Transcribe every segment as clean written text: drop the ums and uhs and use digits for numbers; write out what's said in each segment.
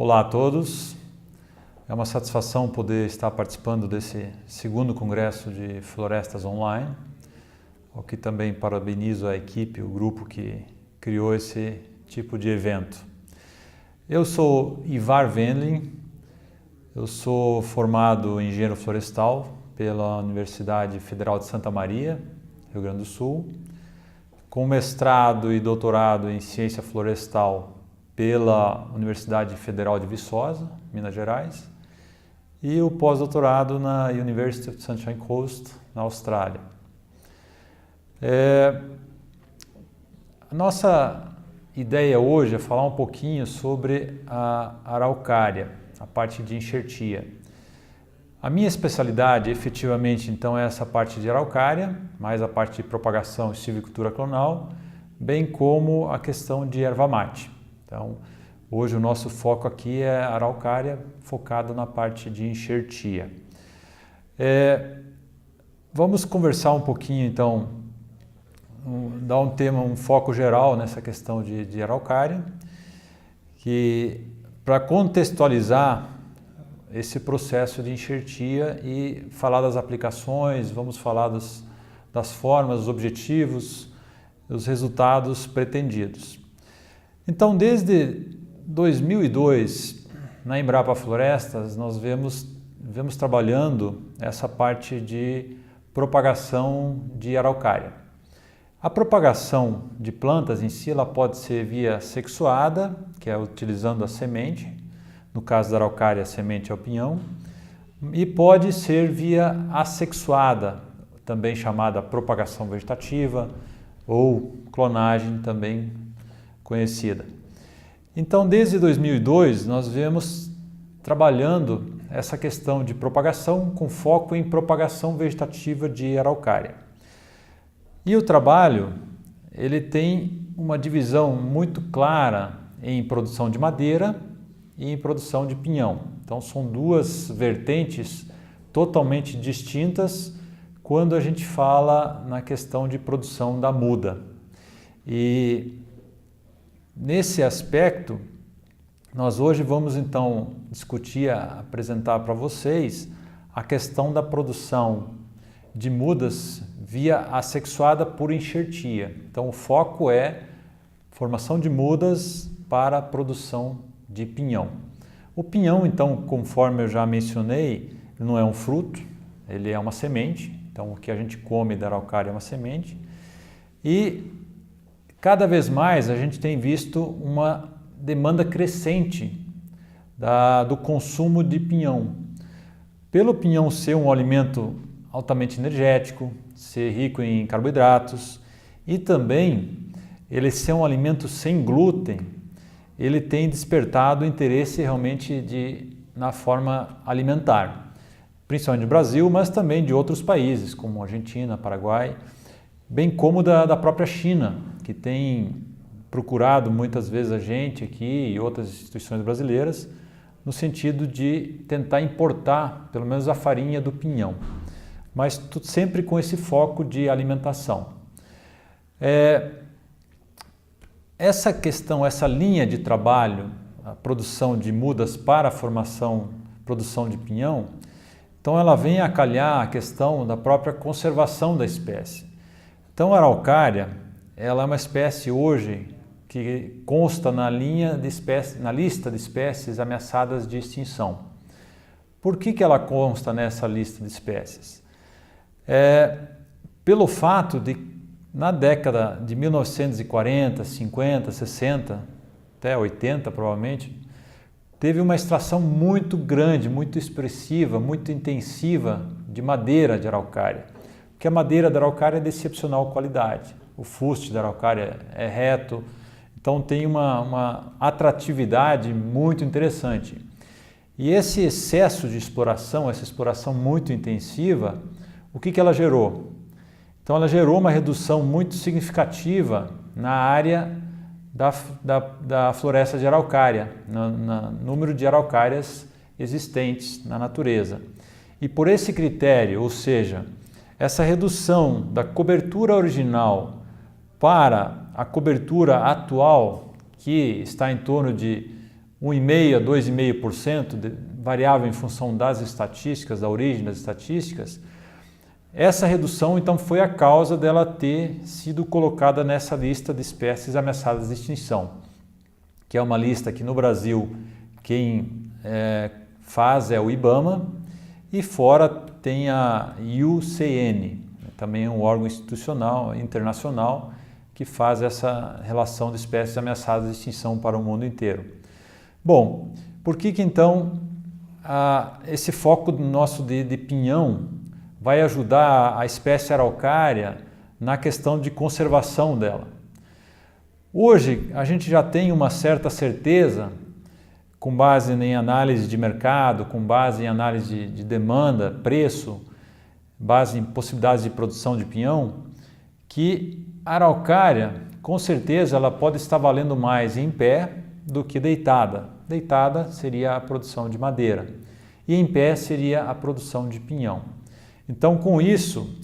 Olá a todos, é uma satisfação poder estar participando desse segundo congresso de florestas online, o que também parabenizo a equipe, o grupo que criou esse tipo de evento. Eu sou Ivar Wendling, eu sou formado em engenheiro florestal pela Universidade Federal de Santa Maria, Rio Grande do Sul, com mestrado e doutorado em ciência florestal pela Universidade Federal de Viçosa, Minas Gerais, e o pós-doutorado na University of Sunshine Coast, na Austrália. A nossa ideia hoje é falar um pouquinho sobre a araucária, a parte de enxertia. A minha especialidade, efetivamente, então, é essa parte de araucária, mais a parte de propagação e silvicultura clonal, bem como a questão de erva mate. Então, hoje o nosso foco aqui é a araucária, focado na parte de enxertia. Vamos conversar um pouquinho, então, dar um foco geral nessa questão de araucária, que para contextualizar esse processo de enxertia e falar das aplicações, vamos falar das formas, dos objetivos, dos resultados pretendidos. Então, desde 2002, na Embrapa Florestas, nós vemos trabalhando essa parte de propagação de araucária. A propagação de plantas em si, ela pode ser via sexuada, que é utilizando a semente, no caso da araucária, a semente é o pinhão, e pode ser via assexuada, também chamada propagação vegetativa ou clonagem também conhecida. Então, desde 2002, nós vemos trabalhando essa questão de propagação com foco em propagação vegetativa de araucária. E o trabalho, ele tem uma divisão muito clara em produção de madeira e em produção de pinhão. Então, são duas vertentes totalmente distintas quando a gente fala na questão de produção da muda. E nesse aspecto, nós hoje vamos então discutir, apresentar para vocês a questão da produção de mudas via assexuada por enxertia. Então, o foco é formação de mudas para a produção de pinhão. O pinhão, então, conforme eu já mencionei, não é um fruto, ele é uma semente. Então, o que a gente come da araucária é uma semente. E cada vez mais a gente tem visto uma demanda crescente do consumo de pinhão. Pelo pinhão ser um alimento altamente energético, ser rico em carboidratos e também ele ser um alimento sem glúten, ele tem despertado interesse realmente na forma alimentar, principalmente do Brasil, mas também de outros países como Argentina, Paraguai, bem como da própria China, que tem procurado muitas vezes a gente aqui e outras instituições brasileiras no sentido de tentar importar pelo menos a farinha do pinhão, mas sempre com esse foco de alimentação. Essa questão, essa linha de trabalho, a produção de mudas para a produção de pinhão, então ela vem a calhar a questão da própria conservação da espécie. Então, a araucária, ela é uma espécie hoje que consta na lista de espécies ameaçadas de extinção. Por que ela consta nessa lista de espécies? Pelo fato de, na década de 1940, 50, 60, até 80 provavelmente, teve uma extração muito grande, muito expressiva, muito intensiva de madeira de araucária. Porque a madeira da araucária é de excepcional qualidade. O fuste da araucária é reto, então tem uma atratividade muito interessante. E esse excesso de exploração, essa exploração muito intensiva, o que ela gerou? Então ela gerou uma redução muito significativa na área da floresta de araucária, no número de araucárias existentes na natureza. E por esse critério, ou seja, essa redução da cobertura original para a cobertura atual, que está em torno de 1,5% a 2,5%, variável em função das estatísticas, da origem das estatísticas, essa redução então foi a causa dela ter sido colocada nessa lista de espécies ameaçadas de extinção, que é uma lista que no Brasil quem faz é o IBAMA e fora tem a IUCN, também um órgão institucional internacional que faz essa relação de espécies ameaçadas de extinção para o mundo inteiro. Bom, por que então esse foco nosso de pinhão vai ajudar a espécie araucária na questão de conservação dela? Hoje a gente já tem uma certa certeza, com base em análise de mercado, com base em análise de demanda, preço, base em possibilidades de produção de pinhão, que a araucária, com certeza, ela pode estar valendo mais em pé do que deitada. Deitada seria a produção de madeira e em pé seria a produção de pinhão. Então, com isso,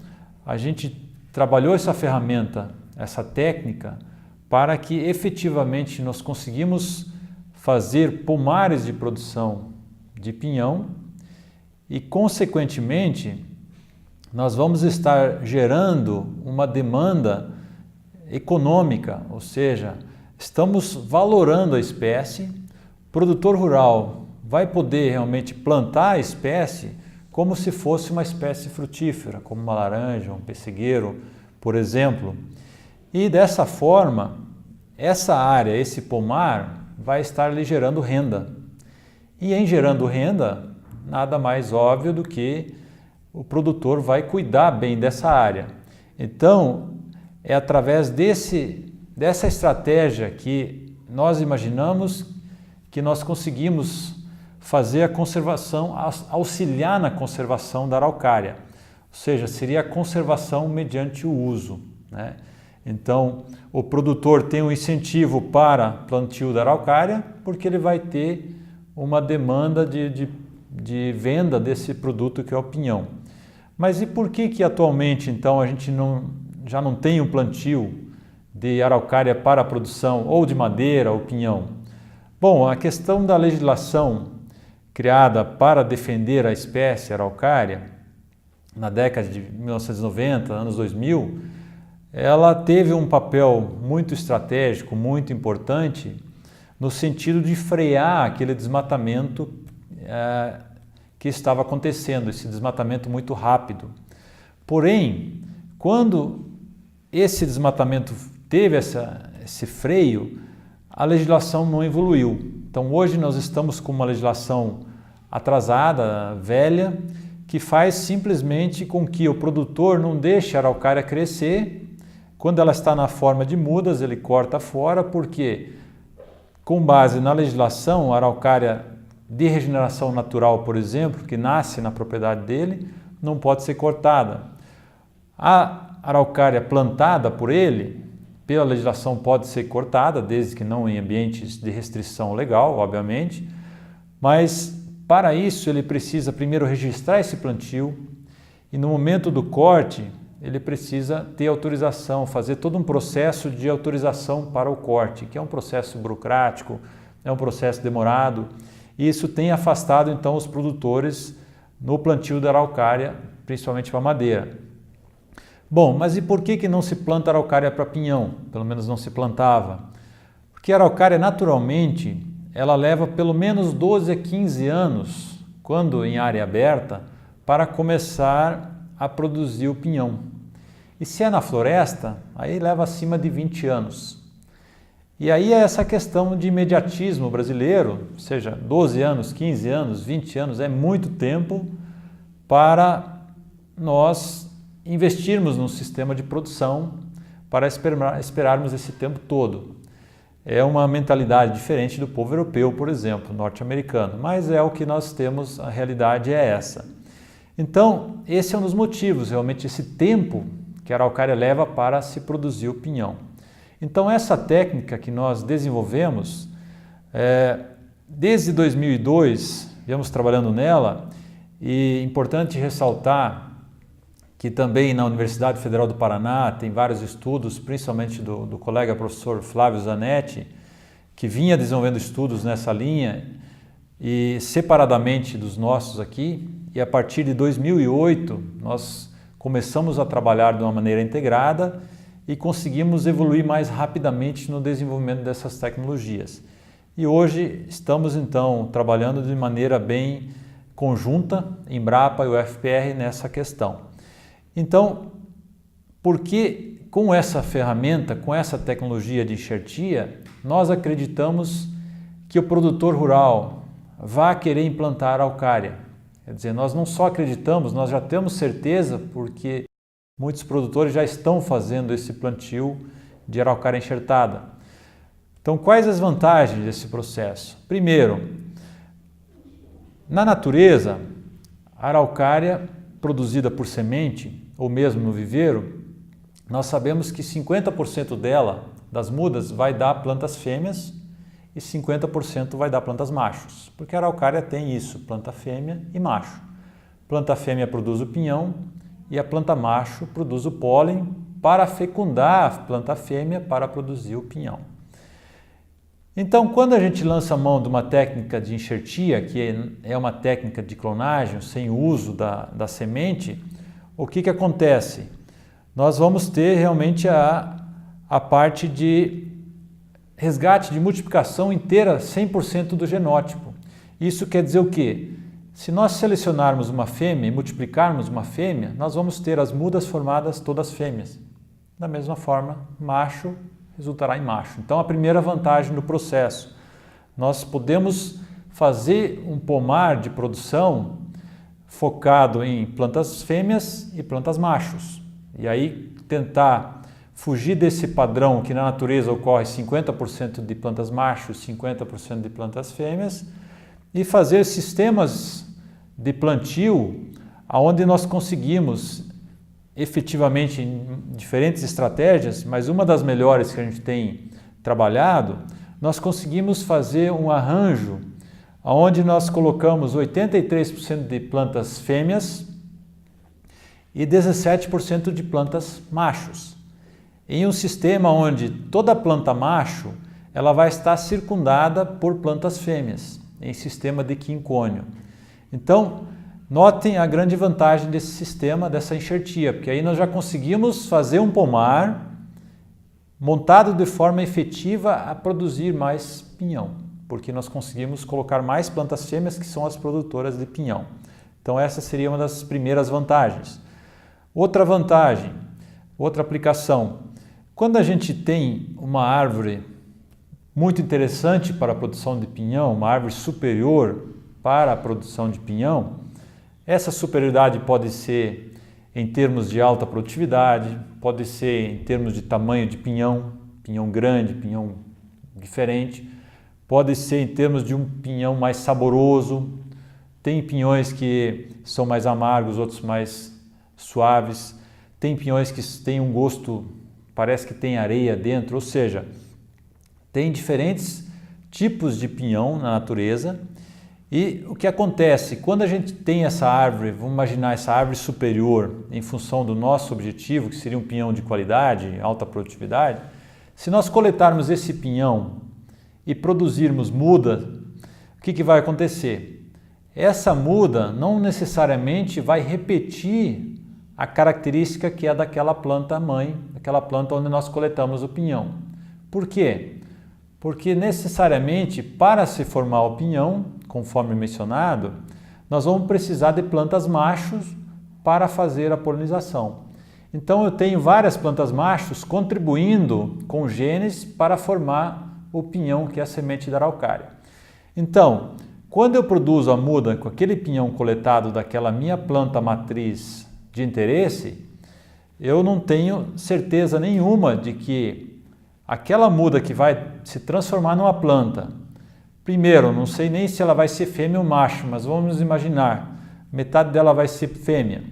a gente trabalhou essa ferramenta, essa técnica, para que efetivamente nós conseguimos fazer pomares de produção de pinhão e, consequentemente, nós vamos estar gerando uma demanda econômica, ou seja, estamos valorando a espécie, o produtor rural vai poder realmente plantar a espécie como se fosse uma espécie frutífera, como uma laranja, um pessegueiro, por exemplo. E dessa forma, essa área, esse pomar, vai estar lhe gerando renda. E em gerando renda, nada mais óbvio do que o produtor vai cuidar bem dessa área. Então, é através dessa estratégia que nós imaginamos que nós conseguimos fazer a conservação, auxiliar na conservação da araucária. Ou seja, seria a conservação mediante o uso, né? Então, o produtor tem um incentivo para plantio da araucária porque ele vai ter uma demanda de venda desse produto que é o pinhão. Mas e por que atualmente então a gente já não tem um plantio de araucária para a produção ou de madeira ou pinhão? Bom, a questão da legislação criada para defender a espécie araucária na década de 1990, anos 2000, ela teve um papel muito estratégico, muito importante, no sentido de frear aquele desmatamento que estava acontecendo, esse desmatamento muito rápido. Porém, quando esse desmatamento teve esse freio, a legislação não evoluiu. Então hoje nós estamos com uma legislação atrasada, velha, que faz simplesmente com que o produtor não deixe a araucária crescer. Quando ela está na forma de mudas, ele corta fora, porque com base na legislação, a araucária de regeneração natural, por exemplo, que nasce na propriedade dele, não pode ser cortada. A araucária plantada por ele, pela legislação, pode ser cortada, desde que não em ambientes de restrição legal, obviamente, mas para isso ele precisa primeiro registrar esse plantio e no momento do corte ele precisa ter autorização, fazer todo um processo de autorização para o corte, que é um processo burocrático, é um processo demorado, e isso tem afastado então os produtores no plantio da araucária, principalmente para madeira. Bom, mas e por que não se planta araucária para pinhão? Pelo menos não se plantava. Porque a araucária naturalmente, ela leva pelo menos 12 a 15 anos, quando em área aberta, para começar a produzir o pinhão. E se é na floresta, aí leva acima de 20 anos. E aí é essa questão de imediatismo brasileiro, ou seja, 12 anos, 15 anos, 20 anos, é muito tempo para nós investirmos num sistema de produção para esperarmos esse tempo todo. É uma mentalidade diferente do povo europeu, por exemplo, norte-americano, mas é o que nós temos, a realidade é essa. Então, esse é um dos motivos, realmente, esse tempo que a araucária leva para se produzir o pinhão. Então, essa técnica que nós desenvolvemos, desde 2002, viemos trabalhando nela, e é importante ressaltar que também na Universidade Federal do Paraná tem vários estudos, principalmente do colega professor Flávio Zanetti, que vinha desenvolvendo estudos nessa linha e separadamente dos nossos aqui, e a partir de 2008 nós começamos a trabalhar de uma maneira integrada e conseguimos evoluir mais rapidamente no desenvolvimento dessas tecnologias. E hoje estamos então trabalhando de maneira bem conjunta, Embrapa e o FPR, nessa questão. Então, por que com essa ferramenta, com essa tecnologia de enxertia, nós acreditamos que o produtor rural vai querer implantar araucária? Quer dizer, nós não só acreditamos, nós já temos certeza, porque muitos produtores já estão fazendo esse plantio de araucária enxertada. Então, quais as vantagens desse processo? Primeiro, na natureza, a araucária produzida por semente, ou mesmo no viveiro, nós sabemos que 50% dela, das mudas, vai dar plantas fêmeas e 50% vai dar plantas machos, porque a araucária tem isso, planta fêmea e macho. Planta fêmea produz o pinhão e a planta macho produz o pólen para fecundar a planta fêmea para produzir o pinhão. Então, quando a gente lança a mão de uma técnica de enxertia, que é uma técnica de clonagem sem o uso da semente, o que acontece? Nós vamos ter realmente a parte de resgate de multiplicação inteira, 100% do genótipo. Isso quer dizer o quê? Se nós selecionarmos uma fêmea e multiplicarmos uma fêmea, nós vamos ter as mudas formadas todas fêmeas. Da mesma forma, macho resultará em macho. Então, a primeira vantagem do processo, nós podemos fazer um pomar de produção focado em plantas fêmeas e plantas machos. E aí tentar fugir desse padrão que na natureza ocorre 50% de plantas machos, 50% de plantas fêmeas, e fazer sistemas de plantio onde nós conseguimos efetivamente em diferentes estratégias, mas uma das melhores que a gente tem trabalhado, nós conseguimos fazer um arranjo onde nós colocamos 83% de plantas fêmeas e 17% de plantas machos, em um sistema onde toda planta macho ela vai estar circundada por plantas fêmeas, em sistema de quincônio. Então, notem a grande vantagem desse sistema, dessa enxertia, porque aí nós já conseguimos fazer um pomar montado de forma efetiva a produzir mais pinhão, porque nós conseguimos colocar mais plantas fêmeas que são as produtoras de pinhão. Então essa seria uma das primeiras vantagens. Outra vantagem, outra aplicação, quando a gente tem uma árvore muito interessante para a produção de pinhão, uma árvore superior para a produção de pinhão, essa superioridade pode ser em termos de alta produtividade, pode ser em termos de tamanho de pinhão, pinhão grande, pinhão diferente, pode ser em termos de um pinhão mais saboroso, tem pinhões que são mais amargos, outros mais suaves, tem pinhões que têm um gosto, parece que tem areia dentro, ou seja, tem diferentes tipos de pinhão na natureza. E o que acontece, quando a gente tem essa árvore, vamos imaginar essa árvore superior em função do nosso objetivo, que seria um pinhão de qualidade, alta produtividade, se nós coletarmos esse pinhão e produzirmos muda, o que vai acontecer? Essa muda não necessariamente vai repetir a característica que é daquela planta mãe, daquela planta onde nós coletamos o pinhão. Por quê? Porque necessariamente para se formar o pinhão, conforme mencionado, nós vamos precisar de plantas machos para fazer a polinização. Então eu tenho várias plantas machos contribuindo com genes para formar o pinhão, que é a semente da araucária. Então, quando eu produzo a muda com aquele pinhão coletado daquela minha planta matriz de interesse, eu não tenho certeza nenhuma de que aquela muda que vai se transformar numa planta, primeiro, não sei nem se ela vai ser fêmea ou macho, mas vamos imaginar, metade dela vai ser fêmea.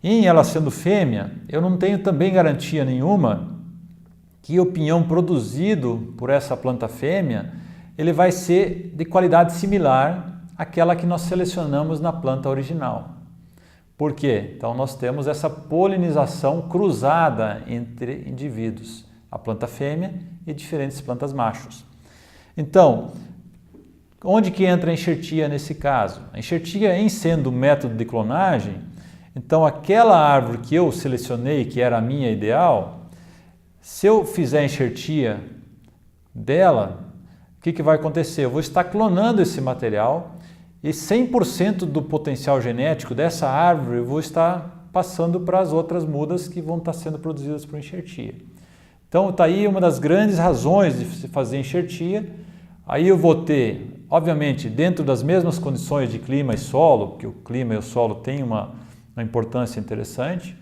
Em ela sendo fêmea, eu não tenho também garantia nenhuma que o pinhão produzido por essa planta fêmea, ele vai ser de qualidade similar àquela que nós selecionamos na planta original. Por quê? Então nós temos essa polinização cruzada entre indivíduos, a planta fêmea e diferentes plantas machos. Então, onde que entra a enxertia nesse caso? A enxertia, em sendo um método de clonagem, então aquela árvore que eu selecionei, que era a minha ideal, se eu fizer a enxertia dela, o que vai acontecer? Eu vou estar clonando esse material e 100% do potencial genético dessa árvore eu vou estar passando para as outras mudas que vão estar sendo produzidas por enxertia. Então está aí uma das grandes razões de se fazer enxertia. Aí eu vou ter, obviamente, dentro das mesmas condições de clima e solo, porque o clima e o solo têm uma importância interessante.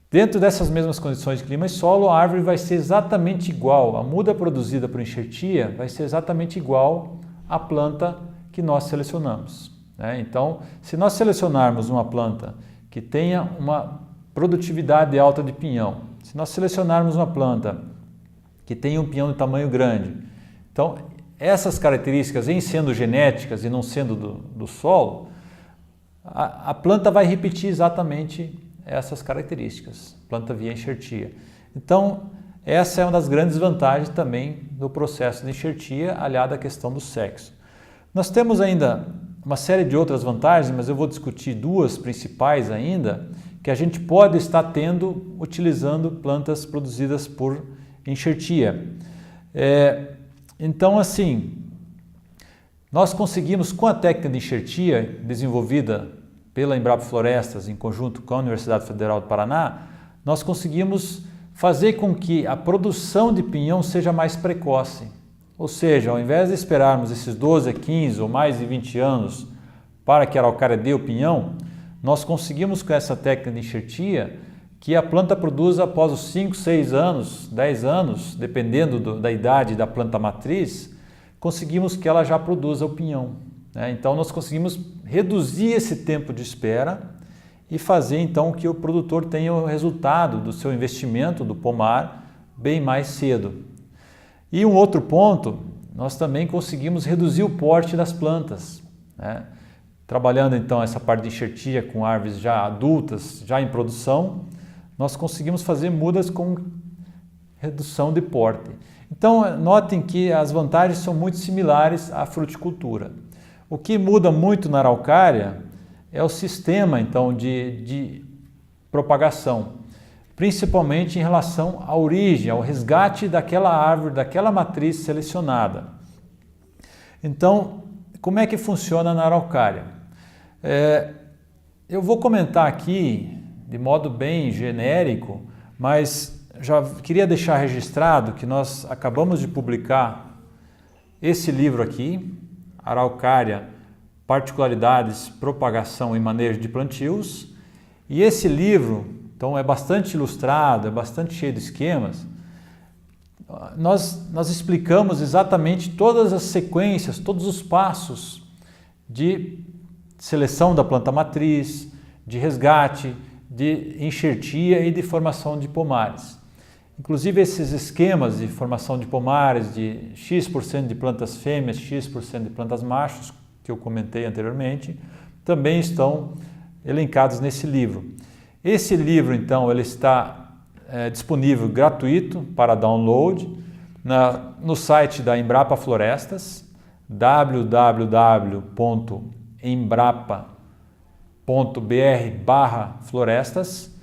Dentro dessas mesmas condições de clima e solo, a árvore vai ser exatamente igual, a muda produzida por enxertia vai ser exatamente igual à planta que nós selecionamos, né? Então, se nós selecionarmos uma planta que tenha uma produtividade alta de pinhão, se nós selecionarmos uma planta que tenha um pinhão de tamanho grande, então essas características, em sendo genéticas e não sendo do solo, a planta vai repetir exatamente essas características, planta via enxertia. Então, essa é uma das grandes vantagens também do processo de enxertia, aliada à questão do sexo. Nós temos ainda uma série de outras vantagens, mas eu vou discutir duas principais ainda, que a gente pode estar tendo utilizando plantas produzidas por enxertia. Então, assim, nós conseguimos, com a técnica de enxertia desenvolvida pela Embrapa Florestas, em conjunto com a Universidade Federal do Paraná, nós conseguimos fazer com que a produção de pinhão seja mais precoce. Ou seja, ao invés de esperarmos esses 12, 15 ou mais de 20 anos para que a araucária dê o pinhão, nós conseguimos com essa técnica de enxertia que a planta produza após os 5, 6 anos, 10 anos, dependendo da idade da planta matriz, conseguimos que ela já produza o pinhão. Então nós conseguimos reduzir esse tempo de espera e fazer então que o produtor tenha o resultado do seu investimento do pomar bem mais cedo. E um outro ponto, nós também conseguimos reduzir o porte das plantas, né? Trabalhando então essa parte de enxertia com árvores já adultas, já em produção, nós conseguimos fazer mudas com redução de porte. Então notem que as vantagens são muito similares à fruticultura. O que muda muito na araucária é o sistema então de propagação, principalmente em relação à origem, ao resgate daquela árvore, daquela matriz selecionada. Então, como é que funciona na araucária? Eu vou comentar aqui de modo bem genérico, mas já queria deixar registrado que nós acabamos de publicar esse livro aqui, Araucária, Particularidades, Propagação e Manejo de Plantios. E esse livro, então, é bastante ilustrado, é bastante cheio de esquemas. Nós explicamos exatamente todas as sequências, todos os passos de seleção da planta matriz, de resgate, de enxertia e de formação de pomares. Inclusive esses esquemas de formação de pomares, de X% de plantas fêmeas, X% de plantas machos, que eu comentei anteriormente, também estão elencados nesse livro. Esse livro, então, ele está disponível gratuito para download no site da Embrapa Florestas, www.embrapa.br/florestas,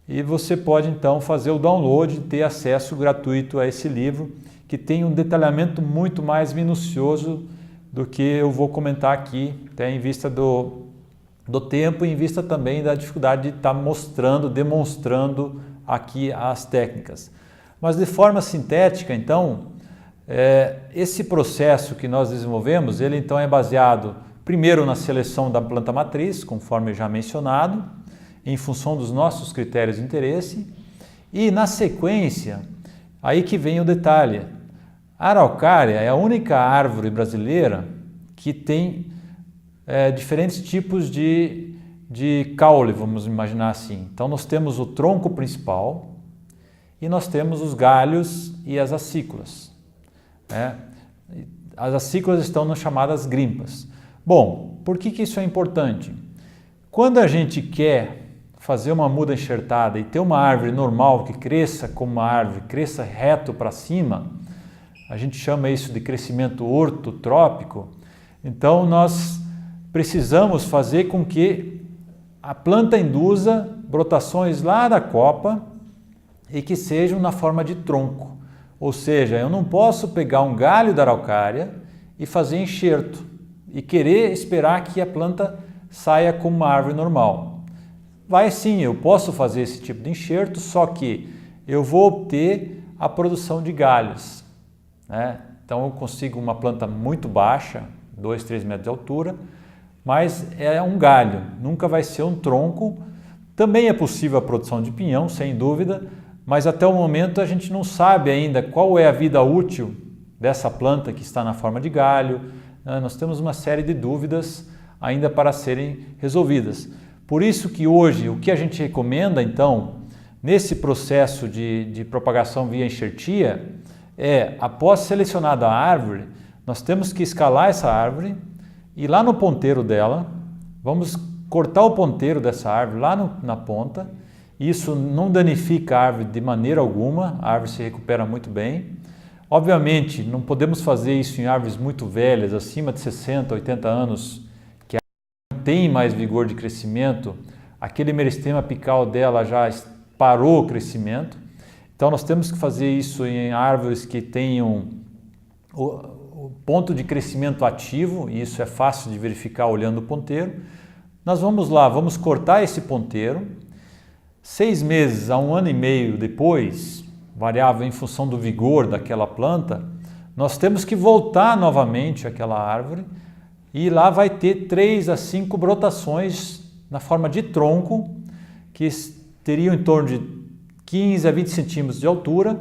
e você pode então fazer o download e ter acesso gratuito a esse livro, que tem um detalhamento muito mais minucioso do que eu vou comentar aqui, até em vista do tempo e em vista também da dificuldade de estar demonstrando aqui as técnicas. Mas de forma sintética, então, esse processo que nós desenvolvemos, ele então é baseado primeiro na seleção da planta matriz, conforme já mencionado, em função dos nossos critérios de interesse, e na sequência, aí que vem o detalhe. A araucária é a única árvore brasileira que tem diferentes tipos de caule, vamos imaginar assim. Então nós temos o tronco principal e nós temos os galhos e as acículas. As acículas estão nas chamadas grimpas. Bom, por que isso é importante? Quando a gente quer fazer uma muda enxertada e ter uma árvore normal que cresça como uma árvore, cresça reto para cima, a gente chama isso de crescimento ortotrópico, então nós precisamos fazer com que a planta induza brotações lá da copa e que sejam na forma de tronco. Ou seja, eu não posso pegar um galho da araucária e fazer enxerto e querer esperar que a planta saia como uma árvore normal. Vai sim, eu posso fazer esse tipo de enxerto, só que eu vou obter a produção de galhos, né? Então eu consigo uma planta muito baixa, 2, 3 metros de altura, mas é um galho, nunca vai ser um tronco. Também é possível a produção de pinhão, sem dúvida, mas até o momento a gente não sabe ainda qual é a vida útil dessa planta que está na forma de galho. Nós temos uma série de dúvidas ainda para serem resolvidas. Por isso que hoje o que a gente recomenda então, nesse processo de propagação via enxertia, após selecionada a árvore, nós temos que escalar essa árvore e lá no ponteiro dela, vamos cortar o ponteiro dessa árvore lá na ponta. Isso não danifica a árvore de maneira alguma, a árvore se recupera muito bem. Obviamente, não podemos fazer isso em árvores muito velhas, acima de 60, 80 anos, que não tem mais vigor de crescimento, aquele meristema apical dela já parou o crescimento. Então nós temos que fazer isso em árvores que tenham o ponto de crescimento ativo, e isso é fácil de verificar olhando o ponteiro. Nós vamos lá, vamos cortar esse ponteiro. 6 meses a 1 ano e meio depois, variável em função do vigor daquela planta, nós temos que voltar novamente àquela árvore e lá vai ter 3 a 5 brotações na forma de tronco, que teriam em torno de 15 a 20 centímetros de altura,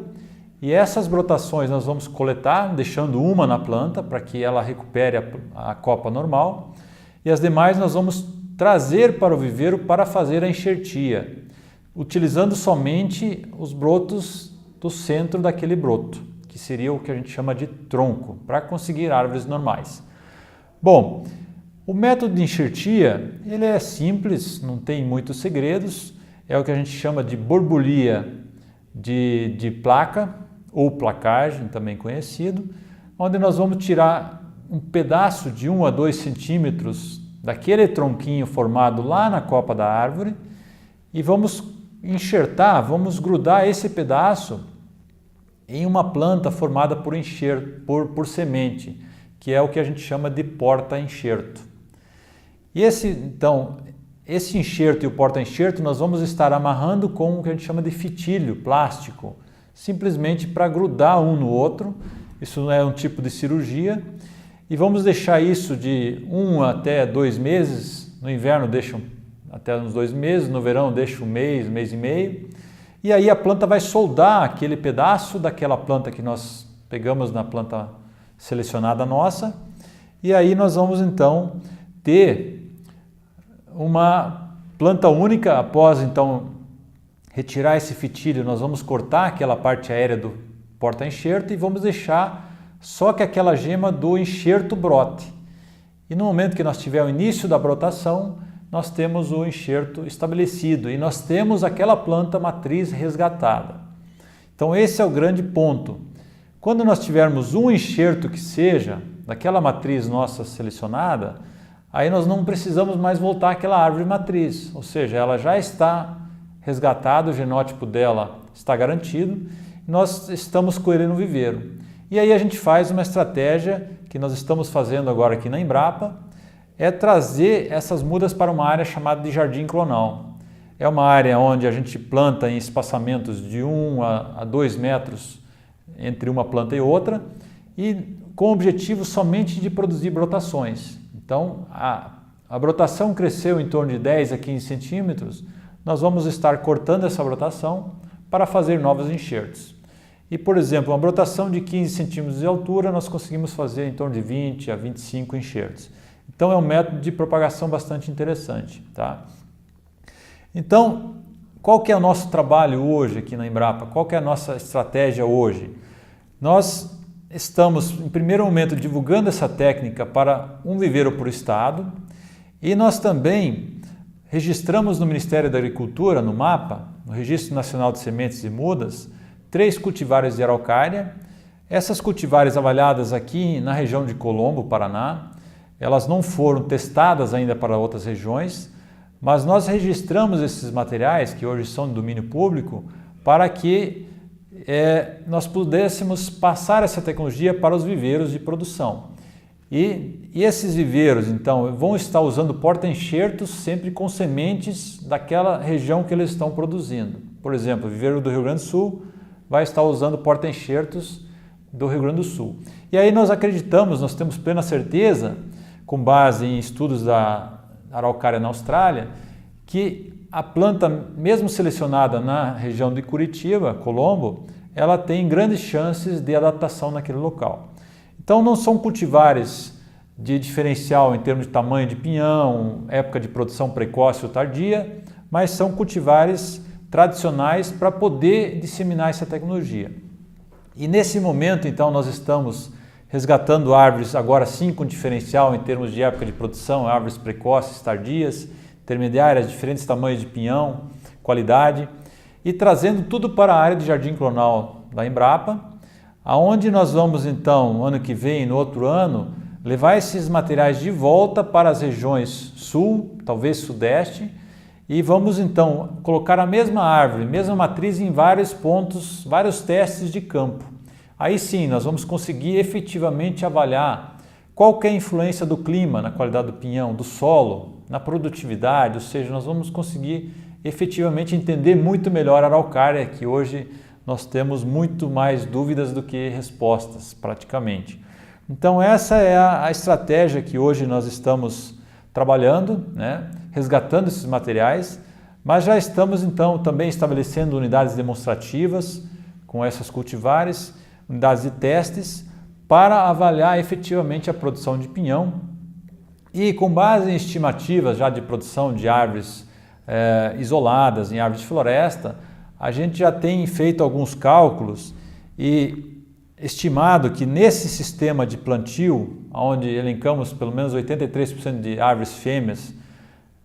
e essas brotações nós vamos coletar, deixando uma na planta para que ela recupere a copa normal, e as demais nós vamos trazer para o viveiro para fazer a enxertia, utilizando somente os brotos do centro daquele broto, que seria o que a gente chama de tronco, para conseguir árvores normais. Bom, o método de enxertia, ele é simples, não tem muitos segredos, é o que a gente chama de borbulia de placa, ou placagem, também conhecido, onde nós vamos tirar um pedaço de 1 a 2 centímetros daquele tronquinho formado lá na copa da árvore e vamos enxertar, vamos grudar esse pedaço em uma planta formada por por semente, que é o que a gente chama de porta-enxerto. E esse enxerto e o porta-enxerto nós vamos estar amarrando com o que a gente chama de fitilho plástico, simplesmente para grudar um no outro. Isso não é um tipo de cirurgia. E vamos deixar isso de 1 até 2 meses, no inverno deixam até uns 2 meses, no verão deixa 1 mês, 1 mês e meio. E aí a planta vai soldar aquele pedaço daquela planta que nós pegamos na planta selecionada nossa. E aí nós vamos então ter uma planta única. Após então retirar esse fitilho, nós vamos cortar aquela parte aérea do porta-enxerto e vamos deixar só que aquela gema do enxerto brote. E no momento que nós tiver o início da brotação, nós temos o enxerto estabelecido e nós temos aquela planta matriz resgatada. Então esse é o grande ponto. Quando nós tivermos um enxerto que seja daquela matriz nossa selecionada, aí nós não precisamos mais voltar àquela árvore matriz, ou seja, ela já está resgatada, o genótipo dela está garantido, e nós estamos com ele no viveiro. E aí a gente faz uma estratégia que nós estamos fazendo agora aqui na Embrapa, é trazer essas mudas para uma área chamada de jardim clonal. É uma área onde a gente planta em espaçamentos de 1 a 2 metros entre uma planta e outra, e com o objetivo somente de produzir brotações. Então, a brotação cresceu em torno de 10 a 15 centímetros, nós vamos estar cortando essa brotação para fazer novos enxertos. E, por exemplo, uma brotação de 15 centímetros de altura, nós conseguimos fazer em torno de 20 a 25 enxertos. Então, é um método de propagação bastante interessante, tá? Então, qual que é o nosso trabalho hoje aqui na Embrapa? Qual que é a nossa estratégia hoje? Nós estamos, em primeiro momento, divulgando essa técnica para um viveiro por estado, e nós também registramos no Ministério da Agricultura, no MAPA, no Registro Nacional de Sementes e Mudas, 3 cultivares de araucária, Essas cultivares avaliadas aqui na região de Colombo, Paraná, elas não foram testadas ainda para outras regiões, mas nós registramos esses materiais, que hoje são de domínio público, para que nós pudéssemos passar essa tecnologia para os viveiros de produção. E esses viveiros, então, vão estar usando porta-enxertos sempre com sementes daquela região que eles estão produzindo. Por exemplo, o viveiro do Rio Grande do Sul vai estar usando porta-enxertos do Rio Grande do Sul. E aí nós acreditamos, nós temos plena certeza, com base em estudos da araucária na Austrália, que a planta, mesmo selecionada na região de Curitiba, Colombo, ela tem grandes chances de adaptação naquele local. Então não são cultivares de diferencial em termos de tamanho de pinhão, época de produção precoce ou tardia, mas são cultivares tradicionais para poder disseminar essa tecnologia. E nesse momento, então, nós estamos resgatando árvores, agora sim com diferencial em termos de época de produção, árvores precoces, tardias, intermediárias, diferentes tamanhos de pinhão, qualidade, e trazendo tudo para a área de jardim clonal da Embrapa, aonde nós vamos então, ano que vem, no outro ano, levar esses materiais de volta para as regiões sul, talvez sudeste, e vamos então colocar a mesma árvore, mesma matriz em vários pontos, vários testes de campo. Aí sim, nós vamos conseguir efetivamente avaliar qual que é a influência do clima na qualidade do pinhão, do solo, na produtividade, ou seja, nós vamos conseguir efetivamente entender muito melhor a araucária, que hoje nós temos muito mais dúvidas do que respostas, praticamente. Então essa é a estratégia que hoje nós estamos trabalhando, né? Resgatando esses materiais, mas já estamos então também estabelecendo unidades demonstrativas com essas cultivares, unidades de testes, para avaliar efetivamente a produção de pinhão e com base em estimativas já de produção de árvores isoladas, em árvores de floresta, a gente já tem feito alguns cálculos e estimado que nesse sistema de plantio, onde elencamos pelo menos 83% de árvores fêmeas,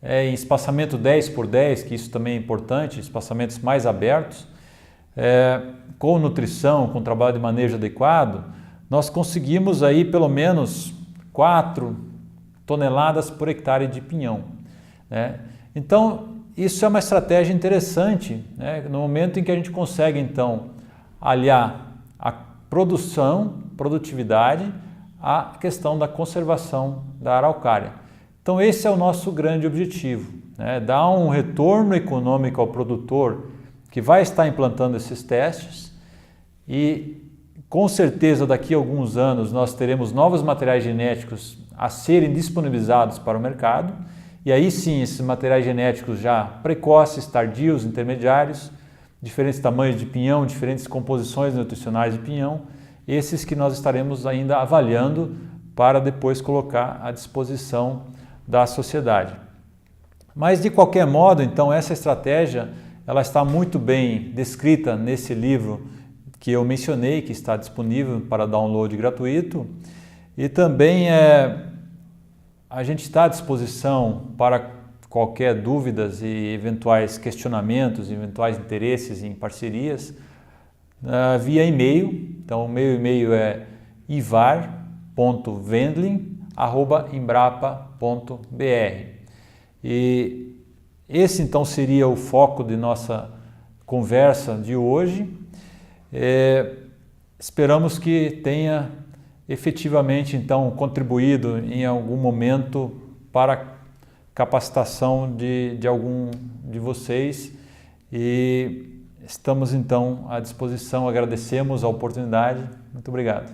em espaçamento 10 por 10, que isso também é importante, espaçamentos mais abertos, com nutrição, com trabalho de manejo adequado, nós conseguimos aí pelo menos 4 toneladas por hectare de pinhão, né? Então, isso é uma estratégia interessante, né? No momento em que a gente consegue, então, aliar a produtividade à questão da conservação da araucária. Então, esse é o nosso grande objetivo, né? Dar um retorno econômico ao produtor que vai estar implantando esses testes e, com certeza, daqui a alguns anos, nós teremos novos materiais genéticos a serem disponibilizados para o mercado. E aí sim, esses materiais genéticos já precoces, tardios, intermediários, diferentes tamanhos de pinhão, diferentes composições nutricionais de pinhão, esses que nós estaremos ainda avaliando para depois colocar à disposição da sociedade. Mas de qualquer modo, então, essa estratégia ela está muito bem descrita nesse livro que eu mencionei, que está disponível para download gratuito, e também a gente está à disposição para qualquer dúvidas e eventuais questionamentos, eventuais interesses em parcerias via e-mail. Então, o meu e-mail é ivar.wendling@embrapa.br. E esse então seria o foco de nossa conversa de hoje. Esperamos que tenha efetivamente então contribuído em algum momento para a capacitação de algum de vocês e estamos então à disposição, agradecemos a oportunidade. Muito obrigado.